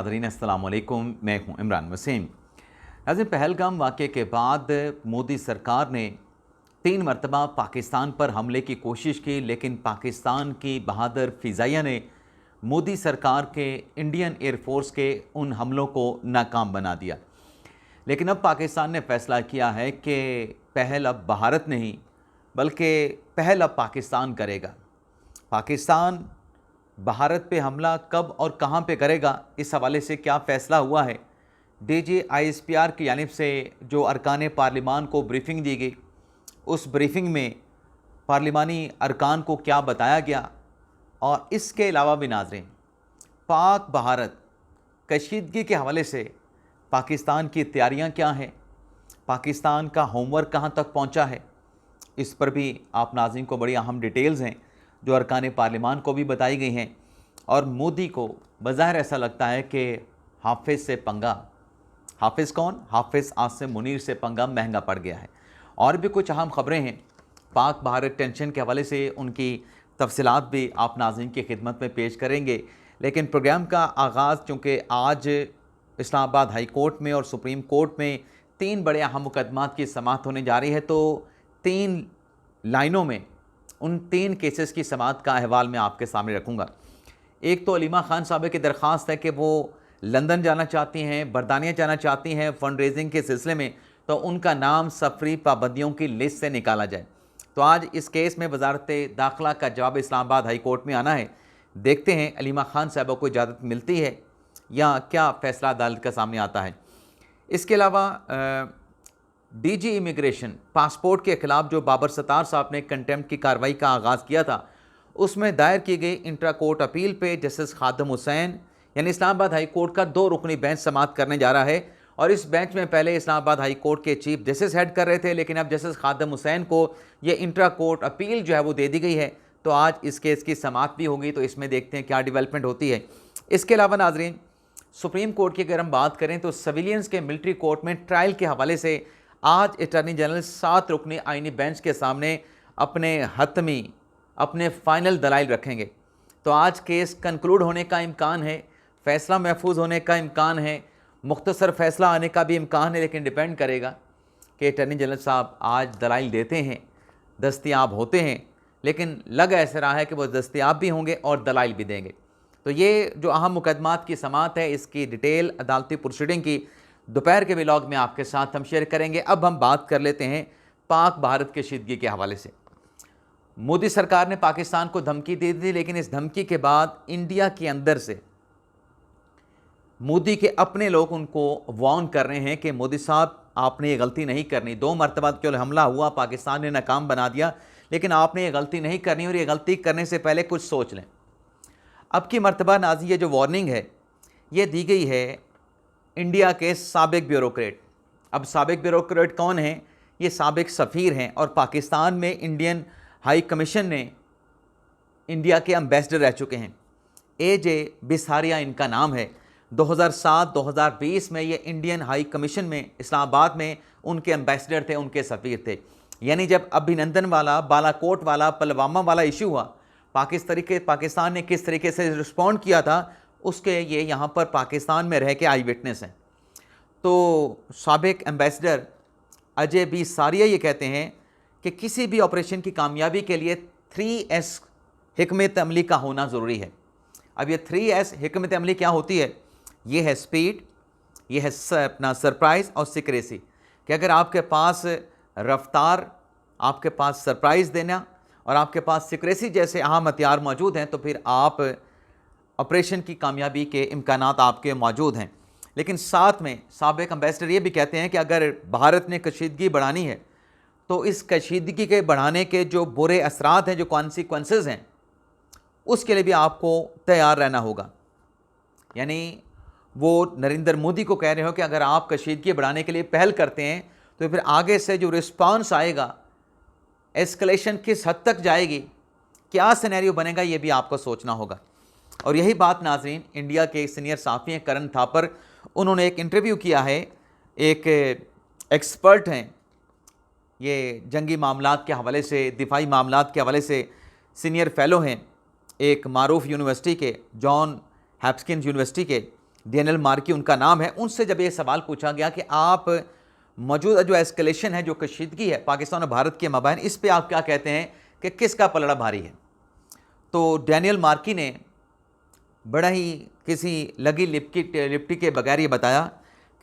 नाज़रीन अस्सलाम वालेकुम, मैं हूं इमरान वसीम। नाज़रीन, पहलगाम वाक़े के बाद मोदी सरकार ने 3 मरतबा पाकिस्तान पर हमले की कोशिश की, लेकिन पाकिस्तान की बहादुर फ़िज़ाइया ने मोदी सरकार के इंडियन एयरफोर्स के उन हमलों को नाकाम बना दिया। लेकिन अब पाकिस्तान ने फ़ैसला किया है कि पहल अब भारत नहीं बल्कि पहल अब पाकिस्तान करेगा। पाकिस्तान भारत पे हमला कब और कहां पे करेगा, इस हवाले से क्या फ़ैसला हुआ है, डीजी आईएसपीआर की जानिब से जो अरकान पार्लिमान को ब्रीफिंग दी गई, उस ब्रीफिंग में पार्लिमानी अरकान को क्या बताया गया, और इसके अलावा भी नाज़रीन पाक भारत कशीदगी के हवाले से पाकिस्तान की तैयारियां क्या हैं, पाकिस्तान का होमवर्क कहां तक पहुंचा है, इस पर भी आप नाज़रीन को बड़ी अहम डिटेल्स हैं जो अरकान पार्लिमान को भी बताई गई हैं। और मोदी को बज़ाहिर ऐसा लगता है कि हाफिज़ से पंगा, हाफिज़ कौन, हाफिज़ आसिम मुनीर से पंगा महंगा पड़ गया है। और भी कुछ अहम ख़बरें हैं पाक भारत टेंशन के हवाले से, उनकी तफसीलात भी आप नाज़रीन की खिदमत में पेश करेंगे। लेकिन प्रोग्राम का आगाज़ चूँकि आज इस्लामाबाद हाई कोर्ट में और सुप्रीम कोर्ट में 3 बड़े अहम मुकदमात की समाअत होने जा रही है, तो 3 लाइनों में उन 3 केसेस की समाअत का अहवाल मैं आपके सामने रखूँगा। एक तो अलीमा खान साहब की दरख्वास्त है कि वो लंदन जाना चाहती हैं, बरतानिया जाना चाहती हैं फ़ंड रेजिंग के सिलसिले में, तो उनका नाम सफरी पाबंदियों की लिस्ट से निकाला जाए। तो आज इस केस में वजारत दाखिला का जवाब इस्लामाबाद हाई कोर्ट में आना है। देखते हैं अलीमा खान साहबा को इजाज़त मिलती है या क्या फ़ैसला अदालत का सामने आता है। इसके अलावा डीजी इमिग्रेशन पासपोर्ट के ख़िलाफ़ जो बाबर सत्तार साहब ने कंटेम्प्ट की कार्रवाई का आगाज़ किया था, उसमें दायर की गई इंट्रा कोर्ट अपील पे जस्टिस खादम हुसैन यानी इस्लामाबाद हाई कोर्ट का 2 रुकनी बेंच समाअत करने जा रहा है। और इस बेंच में पहले इस्लामाबाद हाई कोर्ट के चीफ जस्टिस हेड कर रहे थे, लेकिन अब जस्टिस खादम हुसैन को ये इंट्रा कोर्ट अपील जो है वो दे दी गई है। तो आज इस केस की समाअत भी होगी, तो इसमें देखते हैं क्या डेवलपमेंट होती है। इसके अलावा नाजरीन, सुप्रीम कोर्ट की अगर हम बात करें तो सिविलियंस के मिलिट्री कोर्ट में ट्रायल के हवाले से आज अटॉर्नी जनरल 7 रुकनी आईनी बेंच के सामने अपने हतमी, अपने फाइनल दलाइल रखेंगे। तो आज केस कंक्लूड होने का इम्कान है, फ़ैसला महफूज होने का इम्कान है, मुख्तसर फ़ैसला आने का भी इम्कान है, लेकिन डिपेंड करेगा कि अटॉर्नी जनरल साहब आज दलाइल देते हैं, दस्तयाब होते हैं। लेकिन लग ऐसा रहा है कि वो दस्तयाब भी होंगे और दलाइल भी देंगे। तो ये जो अहम मुकदमात की समाअत है, इसकी डिटेल अदालती प्रोसीडिंग की दोपहर के व्लॉग में आपके साथ हम शेयर करेंगे। अब हम बात कर लेते हैं पाक भारत कशीदगी के हवाले से। मोदी सरकार ने पाकिस्तान को धमकी दे दी, लेकिन इस धमकी के बाद इंडिया के अंदर से मोदी के अपने लोग उनको वार्न कर रहे हैं कि मोदी साहब आपने ये गलती नहीं करनी। 2 मरतबा केवल हमला हुआ, पाकिस्तान ने नाकाम बना दिया, लेकिन आपने ये गलती नहीं करनी और ये गलती करने से पहले कुछ सोच लें। अब की मरतबा नाज़ी ये जो वार्निंग है ये दी गई है इंडिया के साबिक ब्यूरोक्रेट। अब साबिक ब्यूरोक्रेट कौन हैं? ये साबिक सफ़ीर हैं और पाकिस्तान में इंडियन हाई कमीशन में इंडिया के एम्बेसडर रह चुके हैं। AJ बिसारिया इनका नाम है। 2007-2020 में ये इंडियन हाई कमीशन में इस्लामाबाद में उनके एम्बेसडर थे, उनके सफ़ीर थे। यानी जब अभिनंदन वाला, बालाकोट वाला, पुलवामा वाला इशू हुआ, पाकिस्तान ने किस तरीके से रिस्पॉन्ड किया था, उसके ये यहाँ पर पाकिस्तान में रह के आई विटनेस हैं। तो साबिक एम्बेसडर अजय बिसारिया ये कहते हैं कि किसी भी ऑपरेशन की कामयाबी के लिए 3S हिकमत अमली का होना ज़रूरी है। अब ये 3S हिकमत अमली क्या होती है? ये है स्पीड, ये है अपना सरप्राइज़ और सिक्रेसी। कि अगर आपके पास रफ्तार, आपके पास सरप्राइज़ देना और आपके पास सिक्रेसी जैसे अहम हथियार मौजूद हैं, तो फिर आप ऑपरेशन की कामयाबी के इम्कानात आपके मौजूद हैं। लेकिन साथ में साबिक एम्बेसडर ये भी कहते हैं कि अगर भारत ने कशीदगी बढ़ानी है, तो इस कशीदगी के बढ़ाने के जो बुरे असरात हैं, जो कॉन्सिक्वेंसेस हैं, उसके लिए भी आपको तैयार रहना होगा। यानी वो नरेंद्र मोदी को कह रहे हो कि अगर आप कशीदगी बढ़ाने के लिए पहल करते हैं, तो फिर आगे से जो रिस्पांस आएगा, एस्केलेशन किस हद तक जाएगी, क्या सिनेरियो बनेगा, ये भी आपको सोचना होगा। और यही बात नाजरीन इंडिया के सीनियर सहाफ़ी हैं करण थापर, उन्होंने एक इंटरव्यू किया है, एक एक्सपर्ट हैं, ये जंगी मामलात के हवाले से, दिफाई मामलात के हवाले से सीनियर फेलो हैं एक मारूफ यूनिवर्सिटी के, जॉन हॉपकिंस यूनिवर्सिटी के। डैनियल मार्की उनका नाम है, उनसे जब ये सवाल पूछा गया कि आप मौजूदा जो एस्केलेशन है, जो कशीदगी है पाकिस्तान और भारत के मबाइन, इस पे आप क्या कहते हैं कि किसका पलड़ा भारी है? तो डैनियल मार्की ने बड़ा ही किसी लगी लिपटी के बगैर ये बताया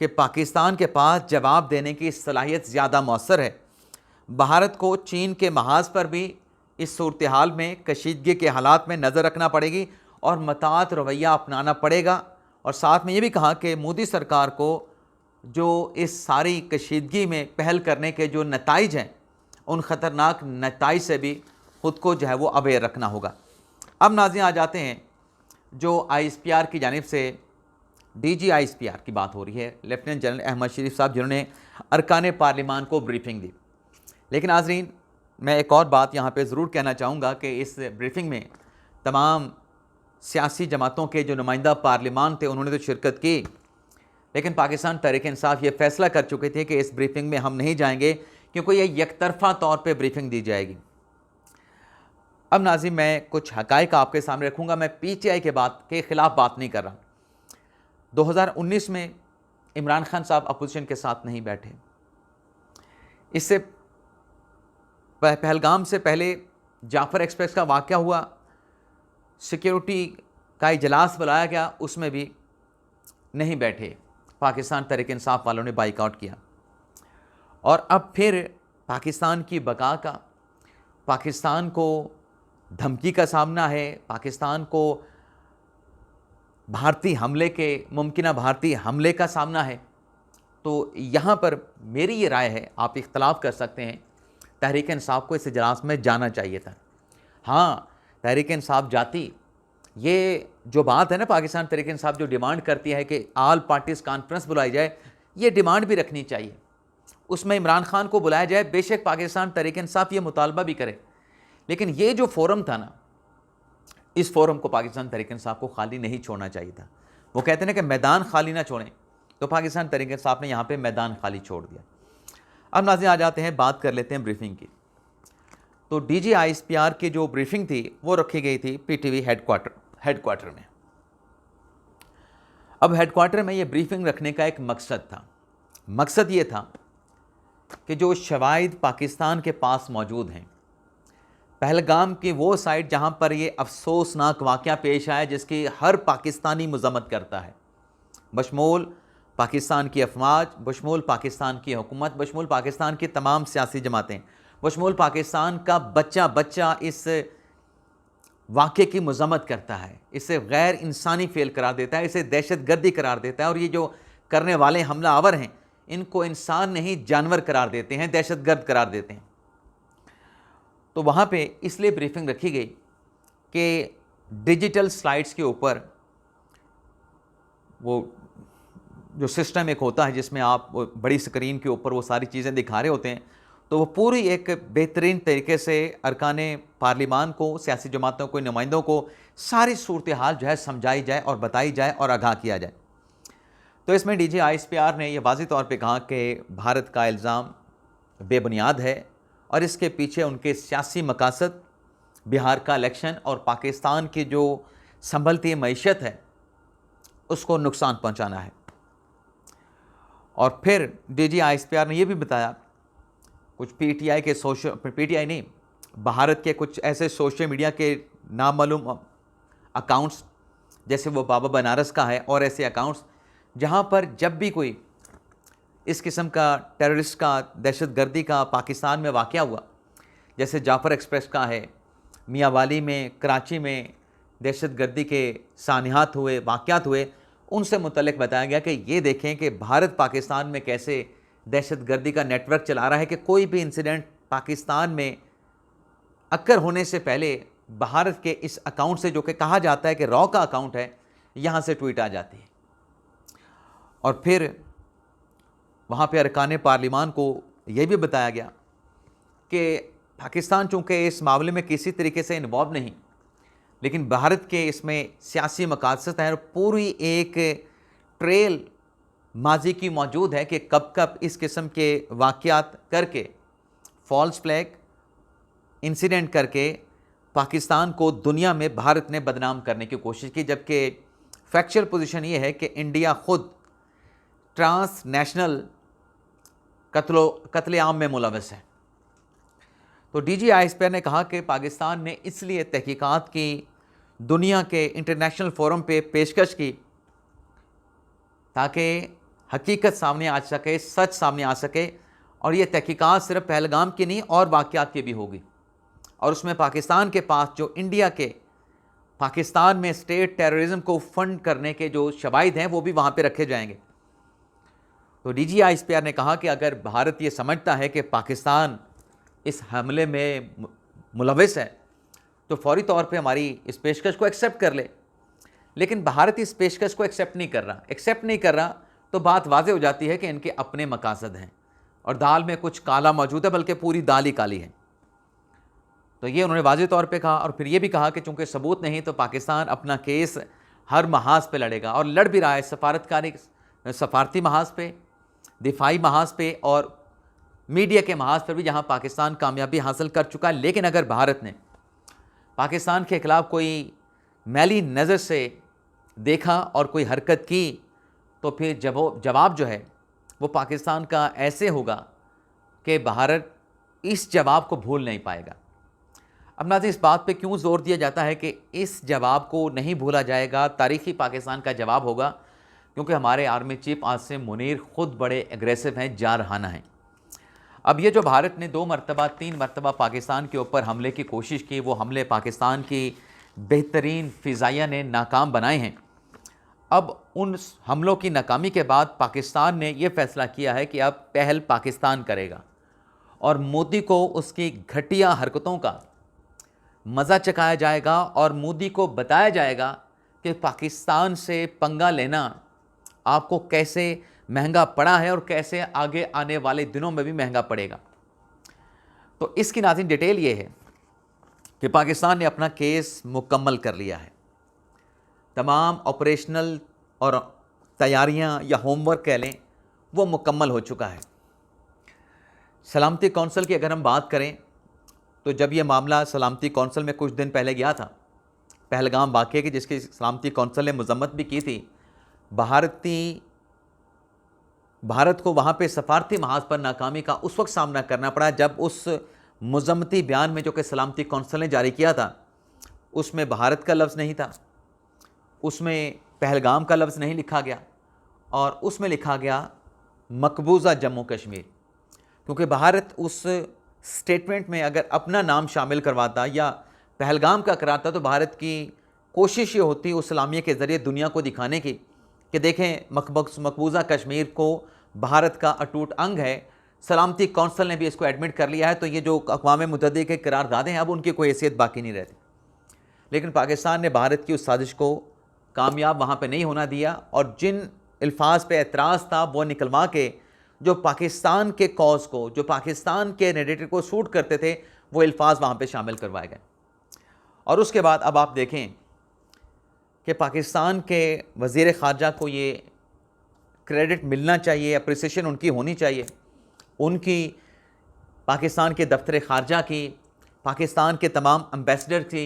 कि पाकिस्तान के पास जवाब देने की सलाहियत ज़्यादा मौसर है। भारत को चीन के महाज पर भी इस सूरत हाल में कशीदगी के हालात में नज़र रखना पड़ेगी और मतात रवैया अपनाना पड़ेगा। और साथ में ये भी कहा कि मोदी सरकार को जो इस सारी कशीदगी में पहल करने के जो नताइज हैं, उन ख़तरनाक नताइज से भी ख़ुद को जो है वो अवेयर रखना होगा। अब नाज़रीन आ जाते हैं जो ISPR की जानिब से DG ISPR की बात हो रही है, लेफ्टिनेंट जनरल अहमद शरीफ साहब, जिन्होंने अरकान पार्लिमान को ब्रीफिंग दी। लेकिन नाज़रीन मैं एक और बात यहाँ पे ज़रूर कहना चाहूँगा कि इस ब्रीफिंग में तमाम सियासी जमातों के जो नुमाइंदा पार्लिमान थे उन्होंने तो शिरकत की, लेकिन पाकिस्तान तहरीक इंसाफ ये फ़ैसला कर चुके थे कि इस ब्रीफिंग में हम नहीं जाएंगे क्योंकि ये एकतरफ़ा तौर पे ब्रीफिंग दी जाएगी। अब नाज़रीन मैं कुछ हक़ाइक़ आपके सामने रखूँगा। मैं PTI के ख़िलाफ़ बात नहीं कर रहा। 2019 में इमरान खान साहब अपोजिशन के साथ नहीं बैठे। इससे पहलगाम से पहले जाफ़र एक्सप्रेस का वाक़या हुआ, सिक्योरिटी का इजलास बुलाया गया, उसमें भी नहीं बैठे। पाकिस्तान तहरीक इंसाफ वालों ने बाइकआउट किया। और अब फिर पाकिस्तान की बका का, पाकिस्तान को धमकी का सामना है, पाकिस्तान को भारतीय हमले के, मुमकिन भारतीय हमले का सामना है। तो यहाँ पर मेरी ये राय है, आप इख्तलाफ कर सकते हैं, तहरीक इंसाफ को इस इजलास में जाना चाहिए था। हाँ, तहरीक इंसाफ जाती, ये जो बात है ना, पाकिस्तान तहरीक इंसाफ जो डिमांड करती है कि ऑल पार्टीज़ कॉन्फ्रेंस बुलाई जाए, ये डिमांड भी रखनी चाहिए। उसमें इमरान खान को बुलाया जाए। बेशक पाकिस्तान तहरीक इंसाफ ये मुतालबा भी करे, लेकिन ये जो फोरम था ना, इस फोरम को पाकिस्तान तहरीक इंसाफ को खाली नहीं छोड़ना चाहिए था। वो कहते हैं ना कि मैदान खाली ना छोड़ें, तो पाकिस्तान तहरीक इंसाफ ने यहाँ पे मैदान खाली छोड़ दिया। अब नाज़रीन आ जाते हैं, बात कर लेते हैं ब्रीफिंग की। तो DG ISPR की जो ब्रीफिंग थी वो रखी गई थी PTV हेडक्वार्टर में। अब हेडक्वार्टर में ये ब्रीफिंग रखने का एक मकसद था। मकसद ये था कि जो शवाहिद पाकिस्तान के पास मौजूद हैं, पहलगाम की वो साइट जहाँ पर ये अफसोसनाक वाक़या पेश आया जिसकी हर पाकिस्तानी मज़म्मत करता है, बशमूल पाकिस्तान की अफवाज, बशमूल पाकिस्तान की हुकूमत, बशमूल पाकिस्तान की तमाम सियासी जमातें, बशमूल पाकिस्तान का बच्चा बच्चा इस वाक़े की मज़म्मत करता है, इसे गैर इंसानी फ़ेल करार देता है, इसे दहशतगर्दी करार देता है। और ये जो करने वाले हमलावर हैं, इनको इंसान नहीं जानवर करार देते हैं, दहशतगर्द करार देते हैं। तो वहाँ पे इसलिए ब्रीफिंग रखी गई कि डिजिटल स्लाइड्स के ऊपर वो जो सिस्टम एक होता है जिसमें आप बड़ी स्क्रीन के ऊपर वो सारी चीज़ें दिखा रहे होते हैं, तो वो पूरी एक बेहतरीन तरीके से अरकान पार्लिमान को, सियासी जमातों को, नुमाइंदों को सारी सूरत हाल जो है समझाई जाए और बताई जाए और आगाह किया जाए। तो इसमें DG ISPR ने यह वाज़ेह तौर पे कहा कि भारत का इल्ज़ाम बेबुनियाद है और इसके पीछे उनके सियासी मकासद, बिहार का इलेक्शन और पाकिस्तान की जो संभलती मईशत है उसको नुकसान पहुंचाना है। और फिर DG ISPR ने यह भी बताया, कुछ PTI नहीं, भारत के कुछ ऐसे सोशल मीडिया के नामालूम अकाउंट्स, जैसे वो बाबा बनारस का है और ऐसे अकाउंट्स, जहाँ पर जब भी कोई इस किस्म का टेररिस्ट का, दहशतगर्दी का पाकिस्तान में वाक़या हुआ, जैसे जाफ़र एक्सप्रेस का है, मियांवाली में, कराची में दहशतगर्दी के सानिहात हुए, वाक़यात हुए, उनसे मुतल्लिक़ बताया गया कि ये देखें कि भारत पाकिस्तान में कैसे दहशतगर्दी का नेटवर्क चला रहा है कि कोई भी इंसिडेंट पाकिस्तान में अक्कर होने से पहले भारत के इस अकाउंट से, जो कि कहा जाता है कि रॉ का अकाउंट है, यहाँ से ट्वीट आ जाती है। और फिर वहाँ पे अरकान पार्लिमान को यह भी बताया गया कि पाकिस्तान चूँकि इस मामले में किसी तरीके से इन्वॉल्व नहीं, लेकिन भारत के इसमें सियासी मकासद हैं और पूरी एक ट्रेल माजी की मौजूद है कि कब कब इस किस्म के वाक़यात करके, फॉल्स फ्लैग इंसिडेंट करके पाकिस्तान को दुनिया में भारत ने बदनाम करने की कोशिश की, जबकि फैक्चुअल पोजीशन ये है कि इंडिया खुद ट्रांसनेशनल कत्लेआम में मुलविस है। तो डीजी आईएसपीआर ने कहा कि पाकिस्तान ने इसलिए तहकीकात की, दुनिया के इंटरनेशनल फोरम पे पेशकश की ताकि हकीकत सामने आ सके, सच सामने आ सके, और ये तहकीकात सिर्फ पहलगाम की नहीं और वाक़यात की भी होगी, और उसमें पाकिस्तान के पास जो इंडिया के पाकिस्तान में स्टेट टेररिज्म को फंड करने के जो शवाहिद हैं वो भी वहाँ पे रखे जाएंगे। तो डीजी आईएसपीआर ने कहा कि अगर भारत ये समझता है कि पाकिस्तान इस हमले में मुलविस है तो फौरी तौर पे हमारी इस पेशकश को एक्सेप्ट कर ले, लेकिन भारत इस पेशकश को एक्सेप्ट नहीं कर रहा तो बात वाज़ेह हो जाती है कि इनके अपने मकासद हैं और दाल में कुछ काला मौजूद है, बल्कि पूरी दाल ही काली है। तो ये उन्होंने वाज़ेह तौर पे कहा, और फिर ये भी कहा कि चूंकि सबूत नहीं तो पाकिस्तान अपना केस हर महाज पे लड़ेगा, और लड़ भी रहा है, सफारती महाज पे, दिफाई महाज पे और मीडिया के महाज पर भी, जहाँ पाकिस्तान कामयाबी हासिल कर चुका है। लेकिन अगर भारत ने पाकिस्तान के ख़िलाफ़ कोई मैली नज़र से देखा और कोई हरकत की तो फिर जवाब जो है वो पाकिस्तान का ऐसे होगा कि भारत इस जवाब को भूल नहीं पाएगा। अब नाज़रीन, इस बात पे क्यों ज़ोर दिया जाता है कि इस जवाब को नहीं भूला जाएगा, तारीख़ी पाकिस्तान का जवाब होगा? क्योंकि हमारे आर्मी चीफ आसिम मुनीर ख़ुद बड़े एग्रेसिव हैं, जारहाना हैं। अब ये जो भारत ने 3 मरतबा पाकिस्तान के ऊपर हमले की कोशिश की, वो हमले पाकिस्तान की बेहतरीन फ़िज़ाइया ने नाकाम बनाए हैं। अब उन हमलों की नाकामी के बाद पाकिस्तान ने यह फ़ैसला किया है कि अब पहल पाकिस्तान करेगा और मोदी को उसकी घटिया हरकतों का मज़ा चखाया जाएगा और मोदी को बताया जाएगा कि पाकिस्तान से पंगा लेना आपको कैसे महंगा पड़ा है और कैसे आगे आने वाले दिनों में भी महंगा पड़ेगा। तो इसकी नाज़रीन डिटेल ये है कि पाकिस्तान ने अपना केस मुकम्मल कर लिया है। तमाम ऑपरेशनल और तैयारियां या होमवर्क कह लें वो मुकम्मल हो चुका है। सलामती कौंसिल की अगर हम बात करें तो जब ये मामला सलामती कौंसिल में कुछ दिन पहले गया था, पहलगाम वाक़े की, जिसकी सलामती कौंसिल ने मजम्मत भी की थी, भारत को वहाँ पे सफारती महाज पर नाकामी का उस वक्त सामना करना पड़ा जब उस मजम्मती बयान में जो कि सलामती कौंसिल ने जारी किया था उसमें भारत का लफ्ज़ नहीं था, उसमें पहलगाम का लफ्ज़ नहीं लिखा गया और उसमें लिखा गया मकबूजा जम्मू कश्मीर। क्योंकि भारत उस स्टेटमेंट में अगर अपना नाम शामिल करवाता या पहलगाम का कराता तो भारत की कोशिश ये होती उस सलामिया के ज़रिए दुनिया को दिखाने की कि देखें मकबूजा कश्मीर को भारत का अटूट अंग है। सलामती कौंसिल ने भी इसको एडमिट कर लिया है, तो ये जो अक़वाम मुत्तहिदा के करारदादें हैं अब उनकी कोई हैसियत बाकी नहीं रहती। लेकिन पाकिस्तान ने भारत की उस साजिश को कामयाब वहाँ पे नहीं होना दिया और जिन अल्फाज पे एतराज़ था वो निकलवा के जो पाकिस्तान के कॉज को, जो पाकिस्तान के नैरेटिव को सूट करते थे, वो अल्फाज वहाँ पे शामिल करवाए गए। और उसके बाद अब आप देखें कि पाकिस्तान के वज़ीर ख़ारजा को ये क्रेडिट मिलना चाहिए, अप्रिसिएशन उनकी होनी चाहिए, उनकी, पाकिस्तान के दफ्तर ख़ारजा की, पाकिस्तान के तमाम एम्बेसडर की,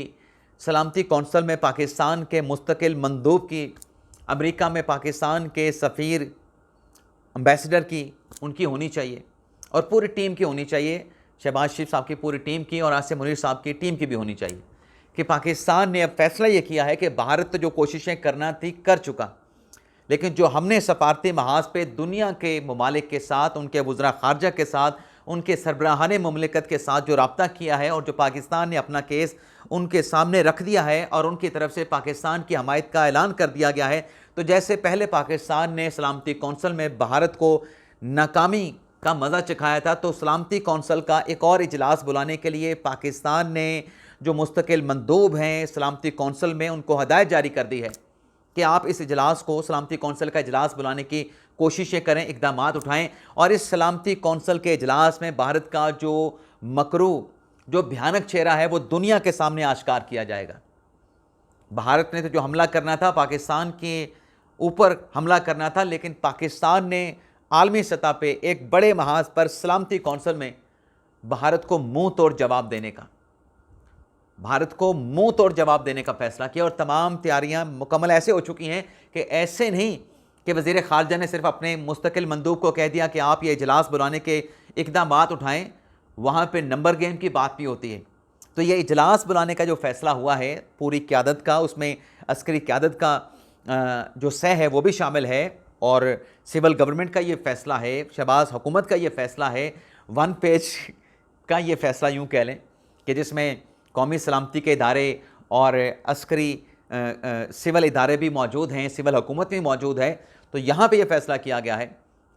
सलामती कौंसिल में पाकिस्तान के मुस्तकिल मंदूब की, अमेरिका में पाकिस्तान के सफ़ीर एम्बेसडर की, उनकी होनी चाहिए और पूरी टीम की होनी चाहिए। शहबाज शरीफ साहब की पूरी टीम की और आसिम मुनीर साहब की टीम की भी होनी चाहिए कि पाकिस्तान ने अब फैसला ये किया है कि भारत जो कोशिशें करना थी कर चुका, लेकिन जो हमने सफारती महाज पे दुनिया के ममालिक के साथ, उनके वज़रा ख़ारजा के साथ, उनके सरबराहान मुमलिकत के साथ जो रब्ता किया है और जो पाकिस्तान ने अपना केस उनके सामने रख दिया है और उनकी तरफ से पाकिस्तान की हमायत का ऐलान कर दिया गया है, तो जैसे पहले पाकिस्तान ने सलामती कौंसिल में भारत को नाकामी का मज़ा चखाया था, तो सलामती कौंसिल का एक और इजलास बुलाने के लिए पाकिस्तान ने जो मुस्तकिल मंदूब हैं सलामती कौंसिल में, उनको हदायत जारी कर दी है कि आप इस इजलास को, सलामती कौंसिल का इजलास बुलाने की कोशिशें करें, इक़दाम उठाएं और इस सलामती कौंसिल के इजलास में भारत का जो मकरू, जो भयानक चेहरा है वो दुनिया के सामने आश्कार किया जाएगा। भारत ने तो जो हमला करना था पाकिस्तान के ऊपर हमला करना था, लेकिन पाकिस्तान ने आलमी सतह पे एक बड़े महाज पर सलामती कौंसिल में भारत को मुंह तोड़ जवाब देने का, भारत को मुंह तोड़ जवाब देने का फैसला किया और तमाम तैयारियां मुकम्मल ऐसे हो चुकी हैं कि ऐसे नहीं कि वज़ीर ख़ारजा ने सिर्फ अपने मुस्तकिल मंदूब को कह दिया कि आप ये इजलास बुलाने के इक़दामात उठाएं, वहाँ पे नंबर गेम की बात भी होती है। तो ये इजलास बुलाने का जो फ़ैसला हुआ है पूरी क़यादत का, उसमें अस्करी क़यादत का जो सह है वो भी शामिल है और सिविल गवर्नमेंट का ये फ़ैसला है, शहबाज हुकूमत का ये फ़ैसला है, 1 पेज का ये फ़ैसला यूँ कह लें कि जिसमें कौमी सलामती के इदारे और अस्करी सिविल इदारे भी मौजूद हैं, सिविल हुकूमत भी मौजूद है। तो यहाँ पे ये फ़ैसला किया गया है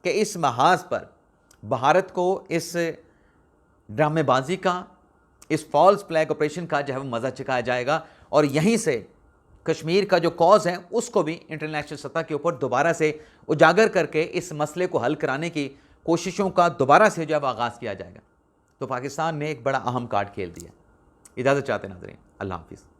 कि इस महाज पर भारत को इस ड्रामेबाजी का, इस फॉल्स फ्लैग ऑपरेशन का जो है मज़ा चखाया जाएगा और यहीं से कश्मीर का जो कॉज है उसको भी इंटरनेशनल सतह के ऊपर दोबारा से उजागर करके इस मसले को हल कराने की कोशिशों का दोबारा से जो है आगाज़ किया जाएगा। तो पाकिस्तान ने एक बड़ा अहम कार्ड खेल दिया। इजाज़त चाहते नाज़रीन, अल्लाह हाफ़िज़।